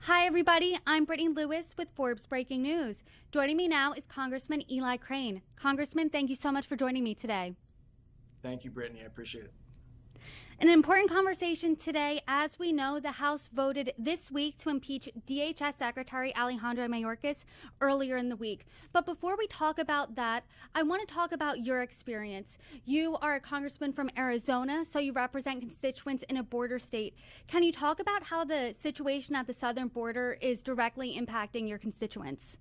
Hi, everybody. I'm Brittany Lewis with Forbes Breaking News. Joining me now is Congressman Eli Crane. Congressman, thank you so much for joining me today. Thank you, Brittany. I appreciate it. An important conversation today. As we know, the House voted this week to impeach DHS Secretary Alejandro Mayorkas earlier in the week. But before we talk about that, I want to talk about your experience. You are a congressman from Arizona, so you represent constituents in a border state. Can you talk about how the situation at the southern border is directly impacting your constituents?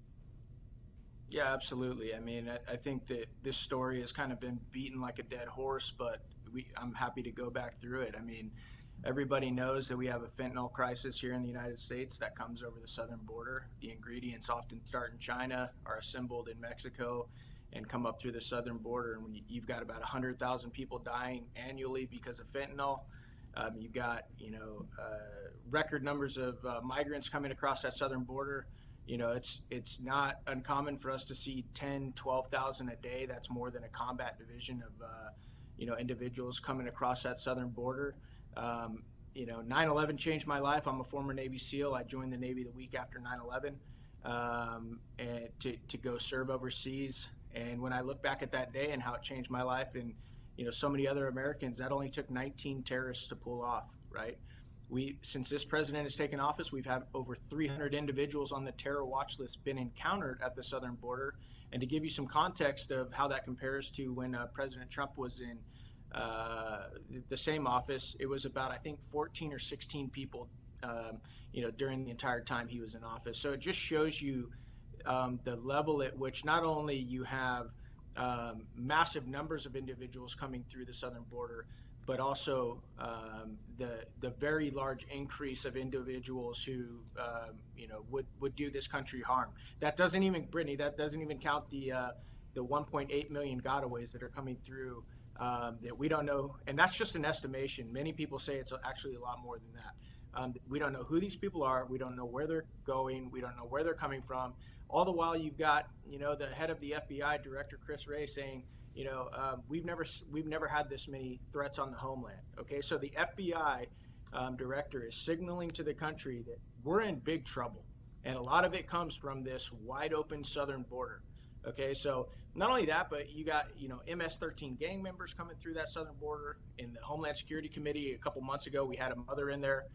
Yeah, absolutely. I mean, I think that this story has kind of been beaten like a dead horse, but I'm happy to go back through it. I mean, everybody knows that we have a fentanyl crisis here in the United States that comes over the southern border. The ingredients often start in China, are assembled in Mexico, and come up through the southern border. And when you've got about 100,000 people dying annually because of fentanyl. You've got, record numbers of migrants coming across that southern border. It's not uncommon for us to see 10, 12,000 a day. That's more than a combat division of individuals coming across that southern border. 9/11 changed my life. I'm a former Navy SEAL. I joined the Navy the week after 9/11 and to go serve overseas. And when I look back at that day and how it changed my life and, so many other Americans, that only took 19 terrorists to pull off, right? Since this president has taken office, we've had over 300 individuals on the terror watch list been encountered at the southern border. And to give you some context of how that compares to when President Trump was in the same office, it was about, I think, 14 or 16 people, during the entire time he was in office. So it just shows you the level at which not only you have massive numbers of individuals coming through the southern border, but also the very large increase of individuals who would do this country harm. That doesn't even, Brittany, that doesn't even count the 1.8 million gotaways that are coming through that we don't know, and that's just an estimation. Many people say it's actually a lot more than that. We don't know who these people are. We don't know where they're going. We don't know where they're coming from. All the while, you've got the head of the FBI, Director Chris Wray, saying, we've never had this many threats on the homeland. Okay, so the FBI director is signaling to the country that we're in big trouble, and a lot of it comes from this wide open southern border. Okay, so not only that, but you got MS-13 gang members coming through that southern border. In the Homeland Security Committee a couple months ago, we had a mother in there.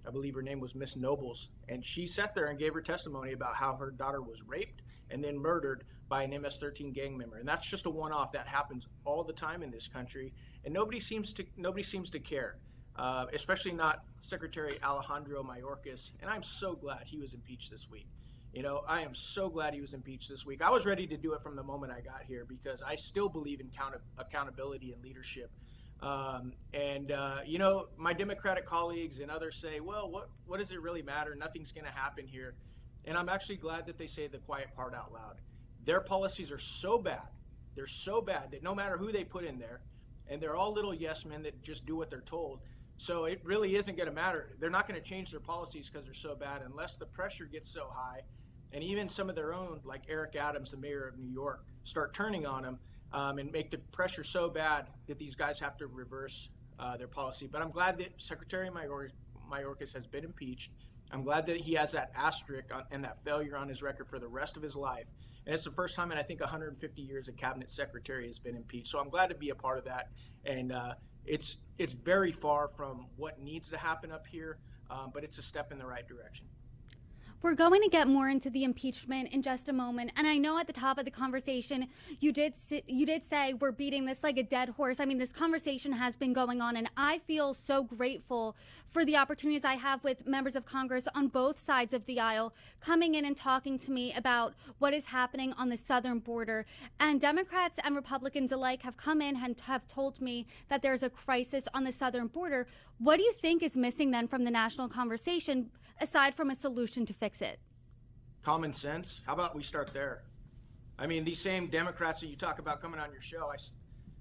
I believe her name was Miss Nobles, and she sat there and gave her testimony about how her daughter was raped and then murdered by an MS-13 gang member. And that's just a one-off. That happens all the time in this country, and nobody seems to care, especially not Secretary Alejandro Mayorkas. And I'm so glad he was impeached this week. I am so glad he was impeached this week. I was ready to do it from the moment I got here because I still believe in accountability and leadership. My Democratic colleagues and others say, well, what does it really matter? Nothing's going to happen here. And I'm actually glad that they say the quiet part out loud. Their policies are so bad. They're so bad that no matter who they put in there, and they're all little yes men that just do what they're told. So it really isn't going to matter. They're not going to change their policies because they're so bad unless the pressure gets so high. And even some of their own, like Eric Adams, the mayor of New York, start turning on them and make the pressure so bad that these guys have to reverse their policy. But I'm glad that Secretary Mayorkas has been impeached. I'm glad that he has that asterisk and that failure on his record for the rest of his life. And it's the first time in, I think, 150 years a cabinet secretary has been impeached. So I'm glad to be a part of that. And it's very far from what needs to happen up here, but it's a step in the right direction. We're going to get more into the impeachment in just a moment. And I know at the top of the conversation, you did say we're beating this like a dead horse. I mean, this conversation has been going on, and I feel so grateful for the opportunities I have with members of Congress on both sides of the aisle coming in and talking to me about what is happening on the southern border. And Democrats and Republicans alike have come in and have told me that there's a crisis on the southern border. What do you think is missing then from the national conversation, aside from a solution to fix it? Common sense. How about we start there? I mean, these same Democrats that you talk about coming on your show,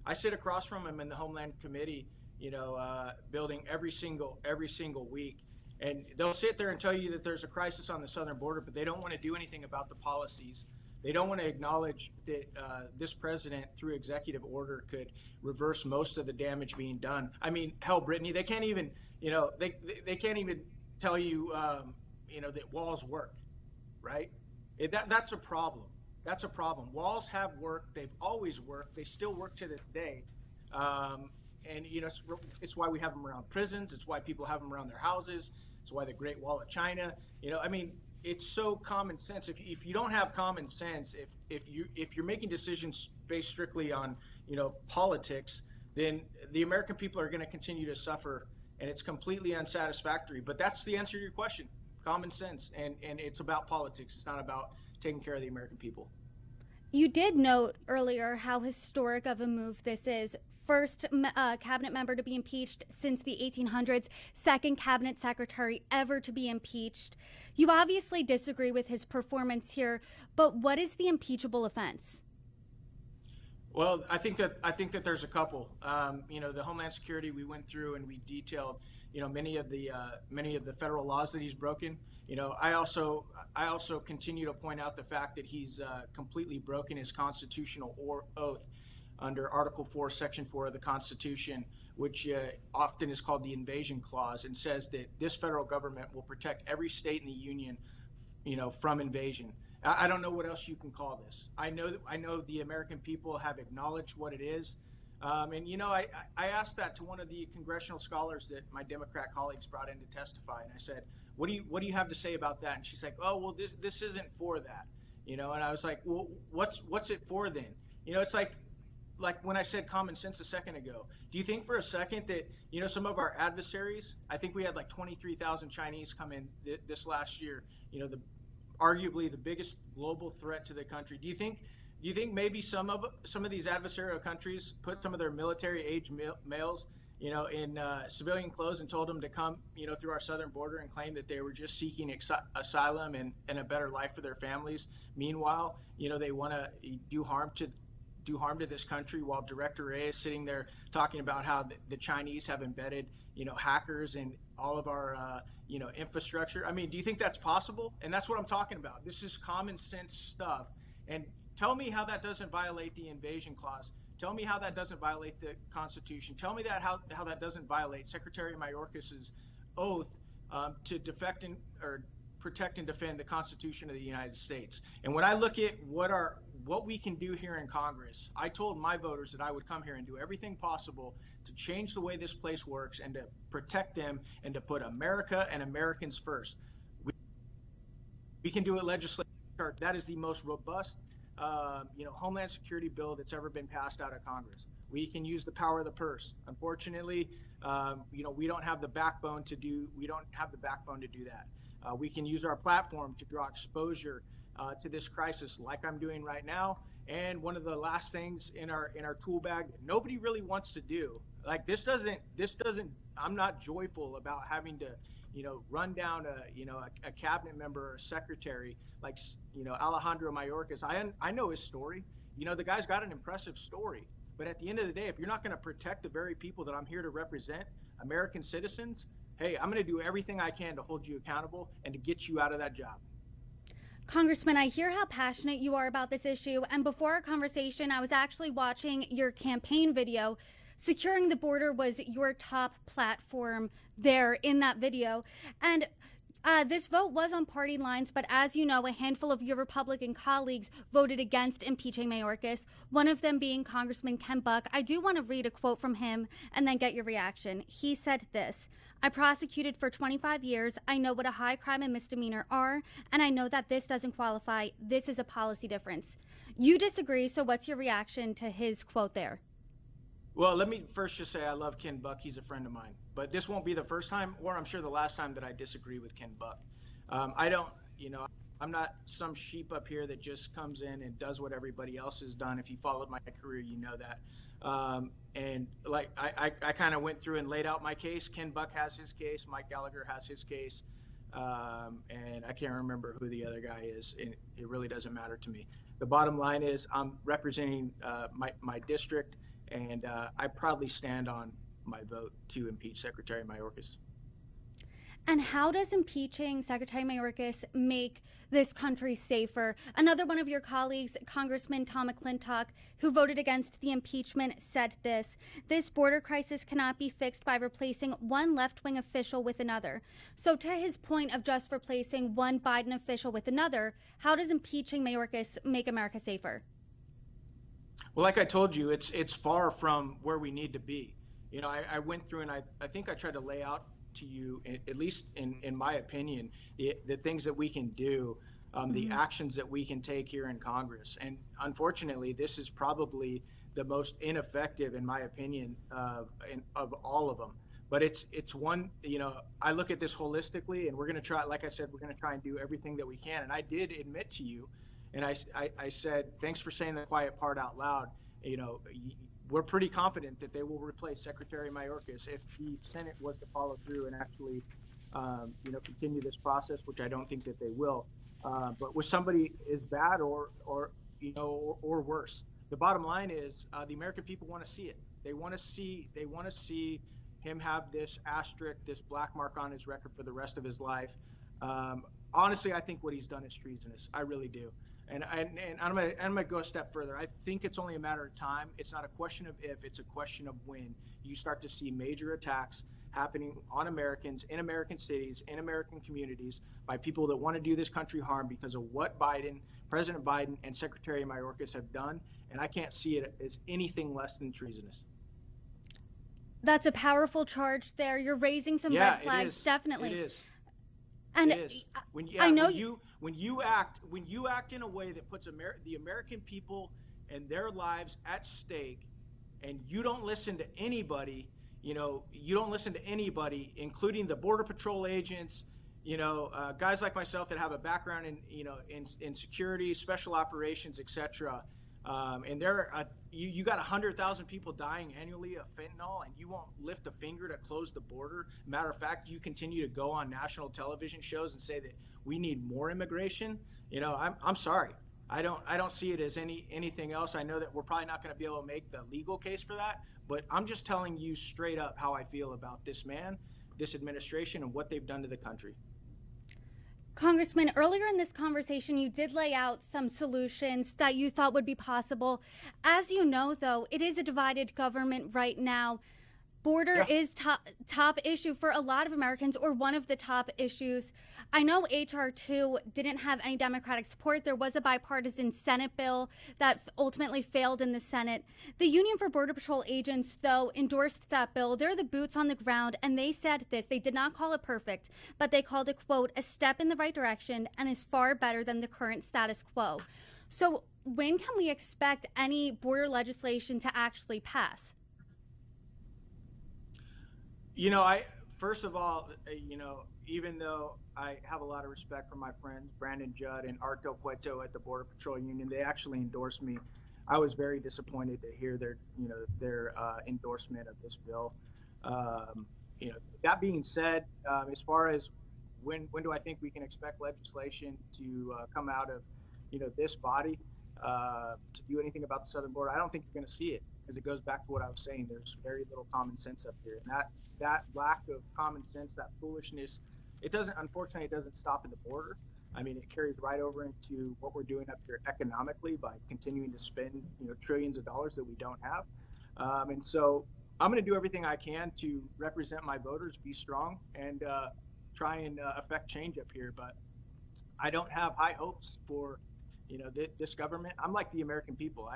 I sit across from them in the Homeland Committee, building every single week. And they'll sit there and tell you that there's a crisis on the southern border, but they don't want to do anything about the policies. They don't want to acknowledge that this president, through executive order, could reverse most of the damage being done. I mean, hell, Brittany, they can't even, they can't even tell you that walls work, right? That's a problem. That's a problem. Walls have worked. They've always worked. They still work to this day. And it's why we have them around prisons. It's why people have them around their houses. It's why the Great Wall of China. It's so common sense. If you don't have common sense, if you're making decisions based strictly on politics, then the American people are going to continue to suffer, and it's completely unsatisfactory. But that's the answer to your question: common sense, and it's about politics. It's not about taking care of the American people. You did note earlier how historic of a move this is. First cabinet member to be impeached since the 1800s, second cabinet secretary ever to be impeached. You obviously disagree with his performance here, but what is the impeachable offense? Well, I think that there's a couple. The Homeland Security, we went through and we detailed, many of the federal laws that he's broken. I also continue to point out the fact that he's completely broken his constitutional oath under Article 4, Section 4 of the Constitution, which often is called the Invasion Clause, and says that this federal government will protect every state in the union, from invasion. I don't know what else you can call this. I know the American people have acknowledged what it is. I asked that to one of the congressional scholars that my Democrat colleagues brought in to testify, and I said, what do you have to say about that? And she's like, oh, well, this isn't for that, and I was like, well, what's it for then? It's like when I said common sense a second ago. Do you think for a second that some of our adversaries? I think we had like 23,000 Chinese come in this last year. Arguably the biggest global threat to the country. Do you think maybe some of these adversarial countries put some of their military-age males, in civilian clothes and told them to come, through our southern border and claim that they were just seeking asylum and a better life for their families? Meanwhile, they want to do harm to this country, while Director Ray is sitting there talking about how the Chinese have embedded, hackers in all of our, infrastructure. Do you think that's possible? And that's what I'm talking about. This is common sense stuff. And tell me how that doesn't violate the Invasion Clause. Tell me how that doesn't violate the Constitution. Tell me how that doesn't violate Secretary Mayorkas' oath to protect and defend the Constitution of the United States. And when I look at what we can do here in Congress, I told my voters that I would come here and do everything possible to change the way this place works and to protect them and to put America and Americans first. We can do it legislatively. That is the most robust Homeland Security bill that's ever been passed out of Congress. We can use the power of the purse. Unfortunately, we don't have the backbone to do that. We can use our platform to draw exposure to this crisis, like I'm doing right now. And one of the last things in our tool bag that nobody really wants to do, like this doesn't. I'm not joyful about having to, run down a cabinet member or secretary like Alejandro Mayorkas. I know his story. The guy's got an impressive story. But at the end of the day, if you're not going to protect the very people that I'm here to represent, American citizens, hey, I'm going to do everything I can to hold you accountable and to get you out of that job. Congressman, I hear how passionate you are about this issue. And before our conversation, I was actually watching your campaign video. Securing the border was your top platform there in that video. And this vote was on party lines, but as you know, a handful of your Republican colleagues voted against impeaching Mayorkas, one of them being Congressman Ken Buck. I do want to read a quote from him and then get your reaction. He said this: "I prosecuted for 25 years. I know what a high crime and misdemeanor are, and I know that this doesn't qualify. This is a policy difference." You disagree, so what's your reaction to his quote there? Well, let me first just say I love Ken Buck. He's a friend of mine. But this won't be the first time, or I'm sure the last time, that I disagree with Ken Buck. I'm not some sheep up here that just comes in and does what everybody else has done. If you followed my career, you know that. I kind of went through and laid out my case. Ken Buck has his case. Mike Gallagher has his case. And I can't remember who the other guy is. And it really doesn't matter to me. The bottom line is I'm representing my district. And I proudly stand on my vote to impeach Secretary Mayorkas. And how does impeaching Secretary Mayorkas make this country safer? Another one of your colleagues, Congressman Tom McClintock, who voted against the impeachment, said this border crisis cannot be fixed by replacing one left-wing official with another. So to his point of just replacing one Biden official with another, how does impeaching Mayorkas make America safer? Well, like I told you, it's far from where we need to be. You know, I went through and I think I tried to lay out to you, at least in my opinion, the things that we can do, the actions that we can take here in Congress. And unfortunately, this is probably the most ineffective, in my opinion, of all of them. But it's one, you know, I look at this holistically, and we're going to try, like I said, we're going to try and do everything that we can. And I did admit to you, and I said, thanks for saying the quiet part out loud. You know, we're pretty confident that they will replace Secretary Mayorkas if the Senate was to follow through and actually, you know, continue this process, which I don't think that they will. But with somebody as bad or you know, or worse, the bottom line is the American people want to see it. They want to see him have this asterisk, this black mark on his record for the rest of his life. Honestly, I think what he's done is treasonous. I really do. And I'm gonna go a step further. I think it's only a matter of time. It's not a question of if, it's a question of when you start to see major attacks happening on Americans, in American cities, in American communities, by people that want to do this country harm because of what President Biden and Secretary Mayorkas have done. And I can't see it as anything less than treasonous. That's a powerful charge there. You're raising some red flags, definitely. It is. And it is. I know when you act in a way that puts the American people and their lives at stake, and you don't listen to anybody, you know, including the Border Patrol agents, you know, guys like myself that have a background in, you know, in security, special operations, etc. And you got 100,000 people dying annually of fentanyl, and you won't lift a finger to close the border. Matter of fact, you continue to go on national television shows and say that we need more immigration. You know, I'm sorry. I don't see it as anything else. I know that we're probably not going to be able to make the legal case for that, but I'm just telling you straight up how I feel about this man, this administration, and what they've done to the country. Congressman, earlier in this conversation, you did lay out some solutions that you thought would be possible. As you know, though, it is a divided government right now. Border is top issue for a lot of Americans, or one of the top issues. I know H.R. 2 didn't have any Democratic support. There was a bipartisan Senate bill that ultimately failed in the Senate. The Union for Border Patrol Agents, though, endorsed that bill. They're the boots on the ground, and they said this. They did not call it perfect, but they called it, quote, a step in the right direction and is far better than the current status quo. So when can we expect any border legislation to actually pass? You know, first of all, you know, even though I have a lot of respect for my friends, Brandon Judd and Art Del Cueto at the Border Patrol Union, they actually endorsed me. I was very disappointed to hear their endorsement of this bill. You know, that being said, as far as when do I think we can expect legislation to come out of, you know, this body to do anything about the southern border, I don't think you're going to see it, because it goes back to what I was saying. There's very little common sense up here, and that lack of common sense, that foolishness, unfortunately, it doesn't stop at the border. I mean, it carries right over into what we're doing up here economically by continuing to spend, you know, trillions of dollars that we don't have. And so I'm going to do everything I can to represent my voters, be strong, and try and affect change up here. But I don't have high hopes for, you know, this government. I'm like the American people.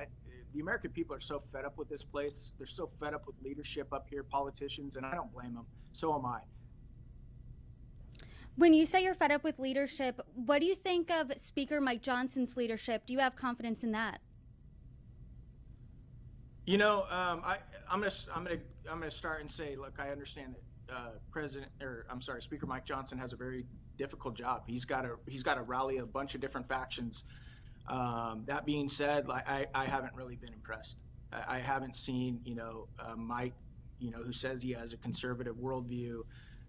The American people are so fed up with this place. They're so fed up with leadership up here, politicians, and I don't blame them. So am I. When you say you're fed up with leadership, what do you think of Speaker Mike Johnson's leadership? Do you have confidence in that? You know, I'm gonna start and say, look, I understand that Speaker Mike Johnson has a very difficult job. He's got to rally a bunch of different factions. That being said, I haven't really been impressed. I haven't seen, you know, Mike, you know, who says he has a conservative worldview.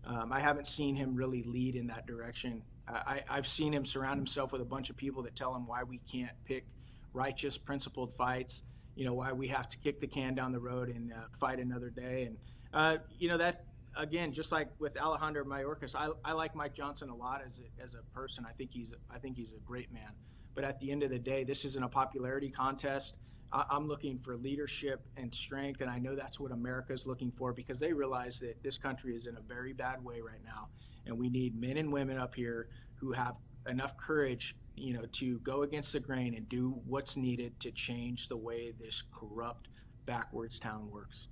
I haven't seen him really lead in that direction. I've seen him surround himself with a bunch of people that tell him why we can't pick righteous, principled fights, you know, why we have to kick the can down the road and fight another day. And, you know, that again, just like with Alejandro Mayorkas, I like Mike Johnson a lot as a person. I think he's a great man. But at the end of the day, this isn't a popularity contest. I'm looking for leadership and strength, and I know that's what America's looking for, because they realize that this country is in a very bad way right now, and we need men and women up here who have enough courage, to go against the grain and do what's needed to change the way this corrupt, backwards town works.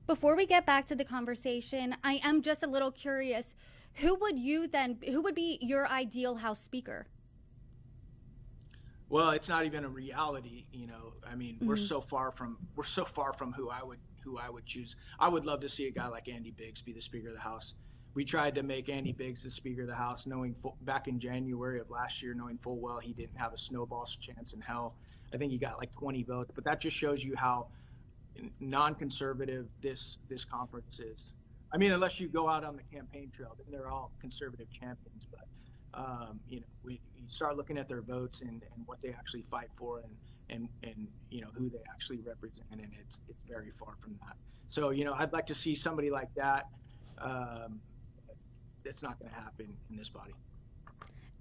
Before we get back to the conversation, I am just a little curious. Who would be your ideal House Speaker? Well, it's not even a reality, I mean, we're so far from who I would choose. I would love to see a guy like Andy Biggs be the Speaker of the House. We tried to make Andy Biggs the Speaker of the House, back in January of last year, knowing full well he didn't have a snowball's chance in hell. I think he got like 20 votes, but that just shows you how non-conservative this conference is. I mean, unless you go out on the campaign trail, then they're all conservative champions. But you start looking at their votes and what they actually fight for, and who they actually represent, and it's very far from that. So I'd like to see somebody like that. It's not going to happen in this body.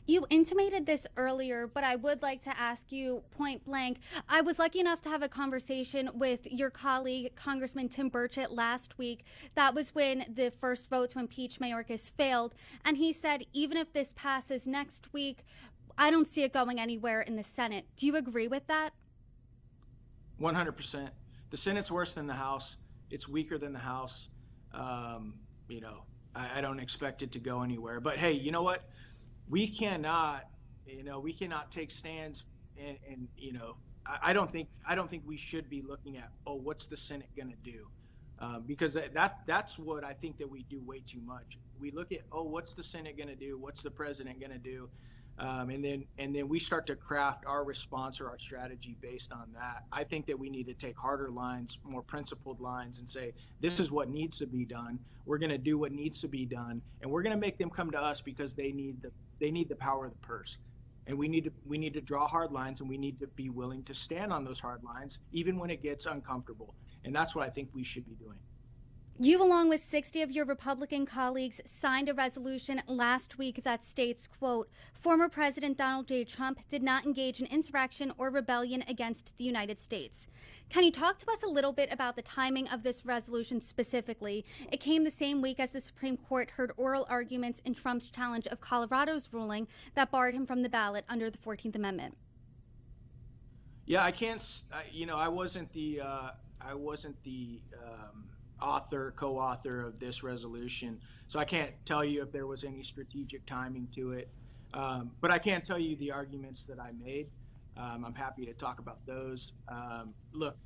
You intimated this earlier, but I would like to ask you point blank. I was lucky enough to have a conversation with your colleague, Congressman Tim Burchett, last week. That was when the first vote to impeach Mayorkas failed. And he said, even if this passes next week, I don't see it going anywhere in the Senate. Do you agree with that? 100%. The Senate's worse than the House. It's weaker than the House. I don't expect it to go anywhere. But hey, you know what? We cannot take stands, and I don't think we should be looking at, what's the Senate going to do? Because that's what I think that we do way too much. We look at, what's the Senate going to do? What's the president going to do? And then we start to craft our response or our strategy based on that. I think that we need to take harder lines, more principled lines, and say, this is what needs to be done. We're going to do what needs to be done, and we're going to make them come to us because they need the power of the purse. And we need to draw hard lines, and we need to be willing to stand on those hard lines, even when it gets uncomfortable. And that's what I think we should be doing. You, along with 60 of your Republican colleagues, signed a resolution last week that states, quote, former President Donald J. Trump did not engage in insurrection or rebellion against the United States. Can you talk to us a little bit about the timing of this resolution specifically? It came the same week as the Supreme Court heard oral arguments in Trump's challenge of Colorado's ruling that barred him from the ballot under the 14th Amendment. Yeah, I can't, I wasn't the co-author of this resolution, so I can't tell you if there was any strategic timing to it, but I can tell you the arguments that I made. I'm happy to talk about those. Look,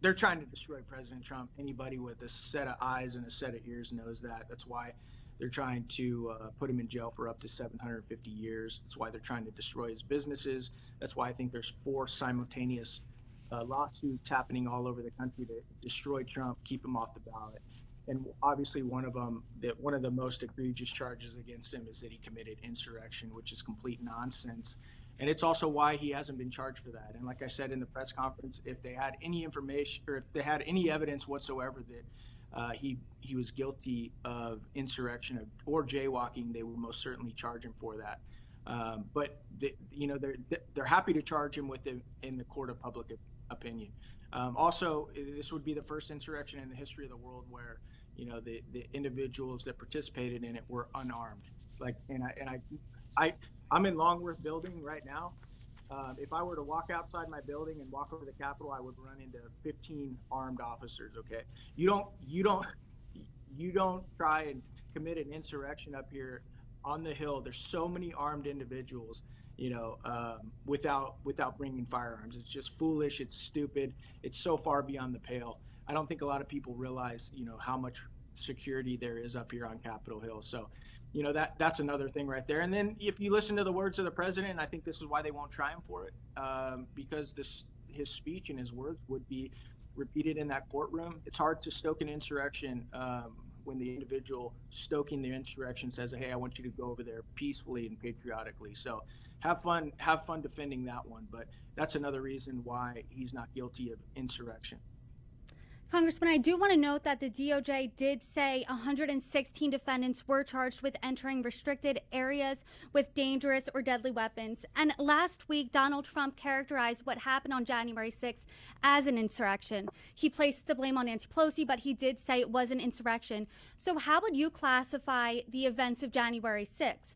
they're trying to destroy President Trump. Anybody with a set of eyes and a set of ears knows that. That's why they're trying to put him in jail for up to 750 years. That's why they're trying to destroy his businesses. That's why I think there's 4 simultaneous lawsuits happening all over the country to destroy Trump, keep him off the ballot. And obviously one of the most egregious charges against him is that he committed insurrection, which is complete nonsense. And it's also why he hasn't been charged for that. And like I said in the press conference, if they had any information or if they had any evidence whatsoever that he was guilty of insurrection or jaywalking, they would most certainly charge him for that. But they're happy to charge him with it in the court of public opinion. Also, this would be the first insurrection in the history of the world where the individuals that participated in it were unarmed. I'm in Longworth building right now. If I were to walk outside my building and walk over the Capitol, I would run into 15 armed officers. Okay, you don't try and commit an insurrection up here on the Hill. There's so many armed individuals, without bringing firearms. It's just foolish. It's stupid. It's so far beyond the pale. I don't think a lot of people realize, how much security there is up here on Capitol Hill. So, that's another thing right there. And then if you listen to the words of the president, I think this is why they won't try him for it, because his speech and his words would be repeated in that courtroom. It's hard to stoke an insurrection when the individual stoking the insurrection says, hey, I want you to go over there peacefully and patriotically. So have fun defending that one. But that's another reason why he's not guilty of insurrection. Congressman, I do want to note that the DOJ did say 116 defendants were charged with entering restricted areas with dangerous or deadly weapons. And last week, Donald Trump characterized what happened on January 6th as an insurrection. He placed the blame on Nancy Pelosi, but he did say it was an insurrection. So how would you classify the events of January 6th?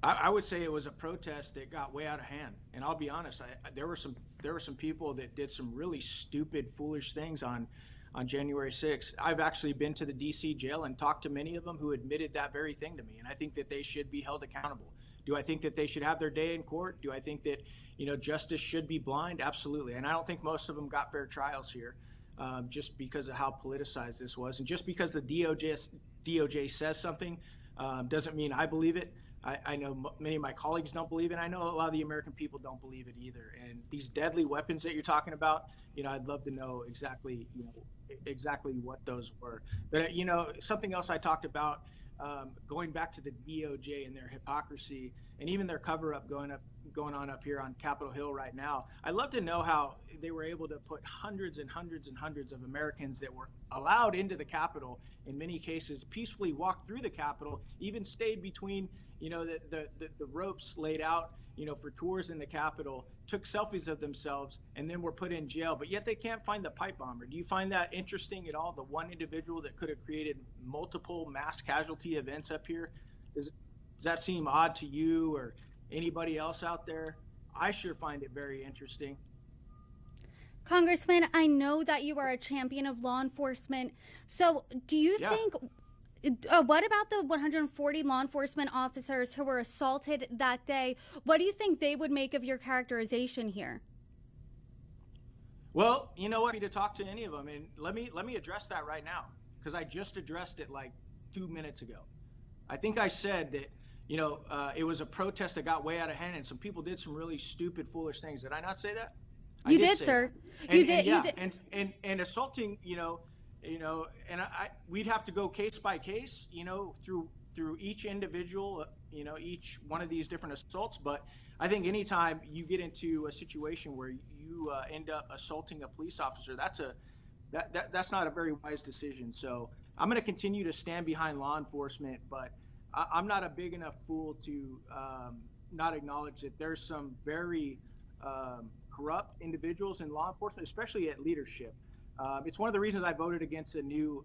I would say it was a protest that got way out of hand. And I'll be honest, there were some people that did some really stupid, foolish things on January 6th. I've actually been to the D.C. jail and talked to many of them who admitted that very thing to me. And I think that they should be held accountable. Do I think that they should have their day in court? Do I think that, justice should be blind? Absolutely. And I don't think most of them got fair trials here, just because of how politicized this was. And just because the DOJ says something doesn't mean I believe it. I know many of my colleagues don't believe it. I know a lot of the American people don't believe it either. And these deadly weapons that you're talking about, I'd love to know exactly what those were. But, something else I talked about, going back to the DOJ and their hypocrisy and even their cover-up going on up here on Capitol Hill right now. I'd love to know how they were able to put hundreds and hundreds and hundreds of Americans that were allowed into the Capitol, in many cases, peacefully walk through the Capitol, even stayed between the ropes laid out, for tours in the Capitol, took selfies of themselves, and then were put in jail. But yet they can't find the pipe bomber. Do you find that interesting at all? The one individual that could have created multiple mass casualty events up here? Does that seem odd to you or anybody else out there? I sure find it very interesting. Congressman, I know that you are a champion of law enforcement. So do you think... what about the 140 law enforcement officers who were assaulted that day? What do you think they would make of your characterization here? Well, you know what? To talk to any of them, and let me address that right now, because I just addressed it like 2 minutes ago. I think I said that it was a protest that got way out of hand, and some people did some really stupid, foolish things. Did I not say that? You did, sir. You did. And assaulting, we'd have to go case by case, through each individual, each one of these different assaults. But I think anytime you get into a situation where you end up assaulting a police officer, that's not a very wise decision. So I'm going to continue to stand behind law enforcement, but I'm not a big enough fool to not acknowledge that there's some very corrupt individuals in law enforcement, especially at leadership. It's one of the reasons I voted against a new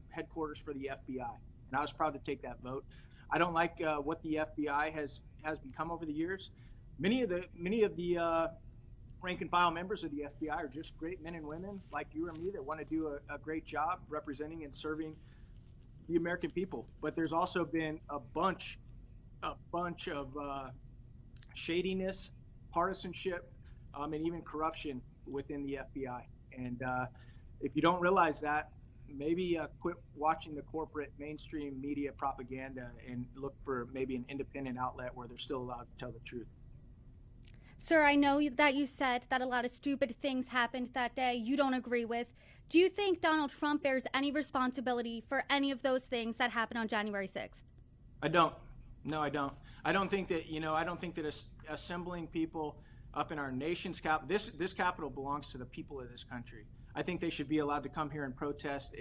headquarters for the FBI, and I was proud to take that vote. I don't like what the FBI has become over the years. Many of the rank and file members of the FBI are just great men and women like you or me that want to do a great job representing and serving the American people. But there's also been a bunch of shadiness, partisanship, and even corruption within the FBI. And if you don't realize that, maybe quit watching the corporate mainstream media propaganda and look for maybe an independent outlet where they're still allowed to tell the truth. Sir, I know that you said that a lot of stupid things happened that day you don't agree with. Do you think Donald Trump bears any responsibility for any of those things that happened on January 6th? I don't. No, I don't. I don't think that assembling people up in our nation's capital, this capital belongs to the people of this country. I think they should be allowed to come here and protest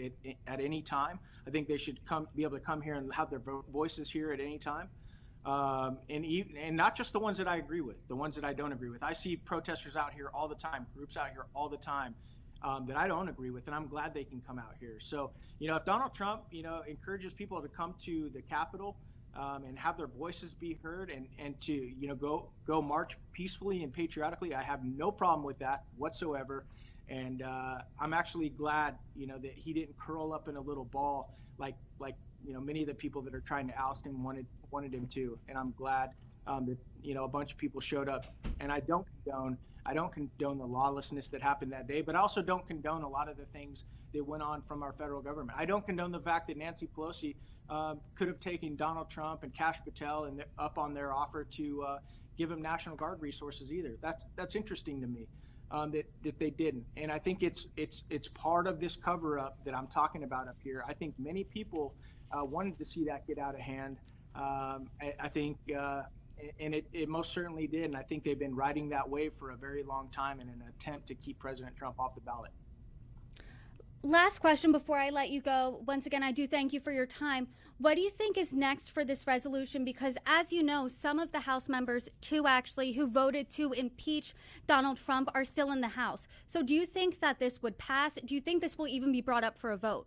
at any time. I think they should be able to come here and have their voices here at any time. And not just the ones that I agree with, the ones that I don't agree with. I see protesters out here all the time, groups out here all the time that I don't agree with, and I'm glad they can come out here. So, if Donald Trump, encourages people to come to the Capitol and have their voices be heard and to, go march peacefully and patriotically, I have no problem with that whatsoever. And I'm actually glad, that he didn't curl up in a little ball like many of the people that are trying to oust him wanted him to. And I'm glad that a bunch of people showed up. And I don't condone the lawlessness that happened that day, but I also don't condone a lot of the things that went on from our federal government. I don't condone the fact that Nancy Pelosi could have taken Donald Trump and Kash Patel and up on their offer to give him National Guard resources either. That's interesting to me. That they didn't. And I think it's part of this cover-up that I'm talking about up here. I think many people wanted to see that get out of hand. I think, and it most certainly did. And I think they've been riding that wave for a very long time in an attempt to keep President Trump off the ballot. Last question before I let you go. Once again, I do thank you for your time. What do you think is next for this resolution? Because as you know, some of the House members, two actually, who voted to impeach Donald Trump are still in the House. So do you think that this would pass? Do you think this will even be brought up for a vote?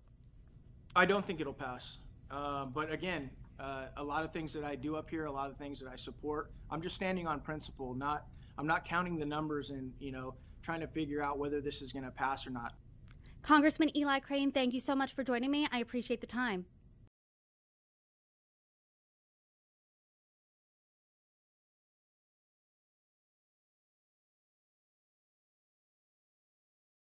I don't think it'll pass. But again, a lot of things that I do up here, a lot of things that I support, I'm just standing on principle. I'm not counting the numbers and, trying to figure out whether this is going to pass or not. Congressman Eli Crane, thank you so much for joining me. I appreciate the time.